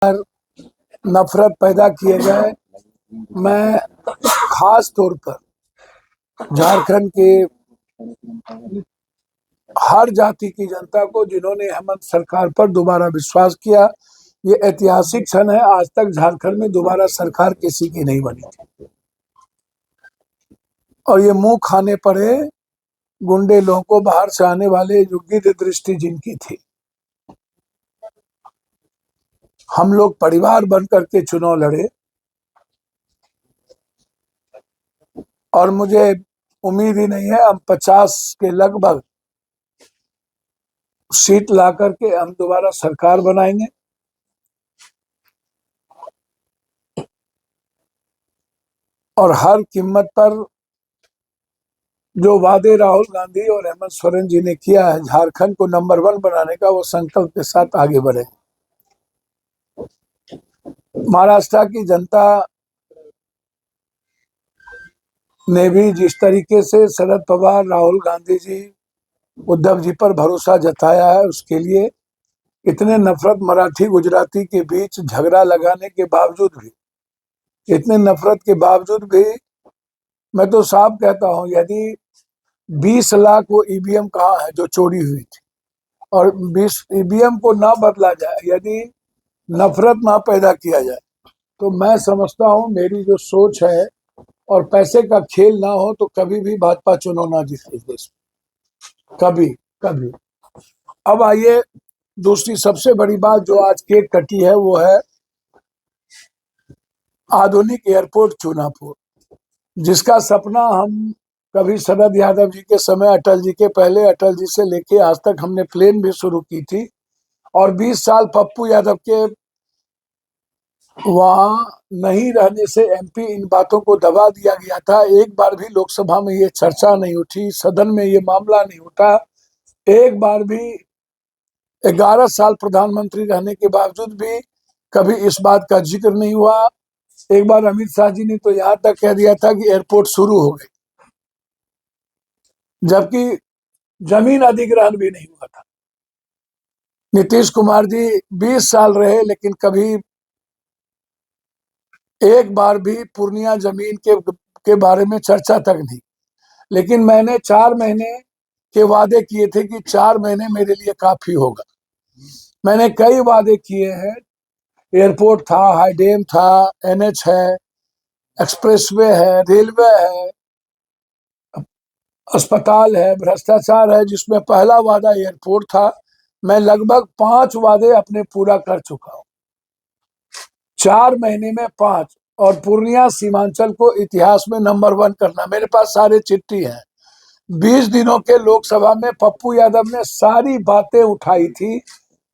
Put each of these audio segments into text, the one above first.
नफरत पैदा किए गए। मैं खास तौर पर झारखंड के हर जाति की जनता को, जिन्होंने हेमंत सरकार पर दोबारा विश्वास किया, ये ऐतिहासिक क्षण है। आज तक झारखंड में दोबारा सरकार किसी की नहीं बनी थी और ये मुंह खाने पड़े गुंडे लोगों को, बाहर से आने वाले जो गिद्ध दृष्टि जिनकी थी। हम लोग परिवार बनकर के चुनाव लड़े और मुझे उम्मीद ही नहीं है, हम 50 के लगभग सीट ला करके हम दोबारा सरकार बनाएंगे। और हर कीमत पर जो वादे राहुल गांधी और हेमंत सोरेन जी ने किया है झारखंड को नंबर 1 बनाने का, वो संकल्प के साथ आगे बढ़े। महाराष्ट्र की जनता ने भी जिस तरीके से शरद पवार, राहुल गांधी जी, उद्धव जी पर भरोसा जताया है, उसके लिए इतने नफरत मराठी गुजराती के बीच झगड़ा लगाने के बावजूद भी, इतने नफरत के बावजूद भी, मैं तो साफ कहता हूं, यदि 20 लाख वो ईवीएम कहाँ है जो चोरी हुई थी, और 20 ईवीएम को ना बदला जाए, यदि नफरत ना पैदा किया जाए, तो मैं समझता हूं मेरी जो सोच है और पैसे का खेल ना हो तो कभी भी भाजपा चुनाव ना जीते इस देश में, कभी कभी। अब आइए, दूसरी सबसे बड़ी बात जो आज केक कटी है वो है आधुनिक एयरपोर्ट चुनापुर, जिसका सपना हम कभी शरद यादव जी के समय, अटल जी के पहले, अटल जी से लेके आज तक हमने प्लेन भी शुरू की थी। और 20 साल पप्पू यादव के वहां नहीं रहने से एमपी इन बातों को दबा दिया गया था। एक बार भी लोकसभा में ये चर्चा नहीं उठी, सदन में ये मामला नहीं उठा। एक बार भी 11 साल प्रधानमंत्री रहने के बावजूद भी कभी इस बात का जिक्र नहीं हुआ। एक बार अमित शाह जी ने तो यहाँ तक कह दिया था कि एयरपोर्ट शुरू हो गई, जबकि जमीन अधिग्रहण भी नहीं हुआ था। नीतीश कुमार जी 20 साल रहे, लेकिन कभी एक बार भी पूर्णिया जमीन के बारे में चर्चा तक नहीं। लेकिन मैंने 4 महीने के वादे किए थे कि 4 महीने मेरे लिए काफी होगा। मैंने कई वादे किए हैं, एयरपोर्ट था, हाईडेम था, एनएच है, एक्सप्रेसवे है, रेलवे है, अस्पताल है, भ्रष्टाचार है, जिसमें पहला वादा एयरपोर्ट था। मैं लगभग 5 वादे अपने पूरा कर चुका हूं, 4 महीने में 5। और पूर्णिया सीमांचल को इतिहास में नंबर 1 करना, मेरे पास सारे चिट्ठी हैं। 20 दिनों के लोकसभा में पप्पू यादव ने सारी बातें उठाई थी।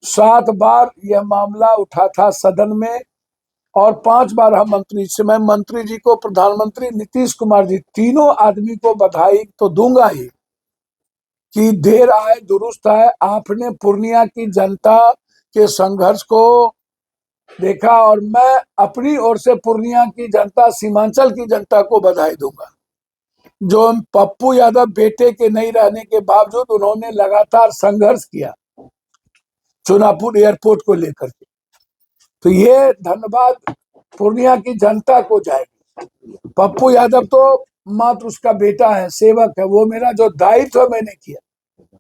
7 बार यह मामला उठा था सदन में और 5 बार हम मंत्री से, मैं मंत्री जी को, प्रधानमंत्री नीतीश कुमार जी, तीनों आदमी को बधाई तो दूंगा ही कि देर आए दुरुस्त आए। आपने पूर्णिया की जनता के संघर्ष को देखा और मैं अपनी ओर से पूर्णिया की जनता, सीमांचल की जनता को बधाई दूंगा। जो पप्पू यादव बेटे के नहीं रहने के बावजूद उन्होंने लगातार संघर्ष किया चुनापुर एयरपोर्ट को लेकर के, तो ये धन्यवाद पूर्णिया की जनता को जाएगी। पप्पू यादव तो मात्र उसका बेटा है, सेवक है, वो मेरा जो दायित्व मैंने किया,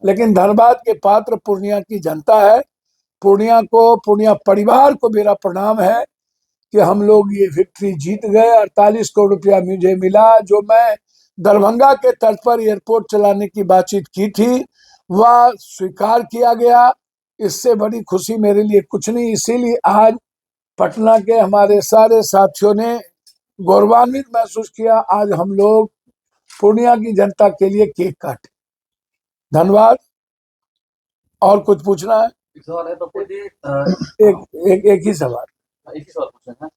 लेकिन धन्यवाद के पात्र पूर्णिया की जनता है। पूर्णिया को, पूर्णिया परिवार को मेरा प्रणाम है कि हम लोग ये विक्ट्री जीत गए। 48 करोड़ रुपया मुझे मिला, जो मैं दरभंगा के तर्ज पर एयरपोर्ट चलाने की बातचीत की थी, वह स्वीकार किया गया। इससे बड़ी खुशी मेरे लिए कुछ नहीं। इसीलिए आज पटना के हमारे सारे साथियों ने गौरवान्वित महसूस किया। आज हम लोग पूर्णिया की जनता के लिए केक काटे। धन्यवाद। और कुछ पूछना है? सवाल है पप्पू जी, एक ही सवाल। एक ही सवाल पूछना है।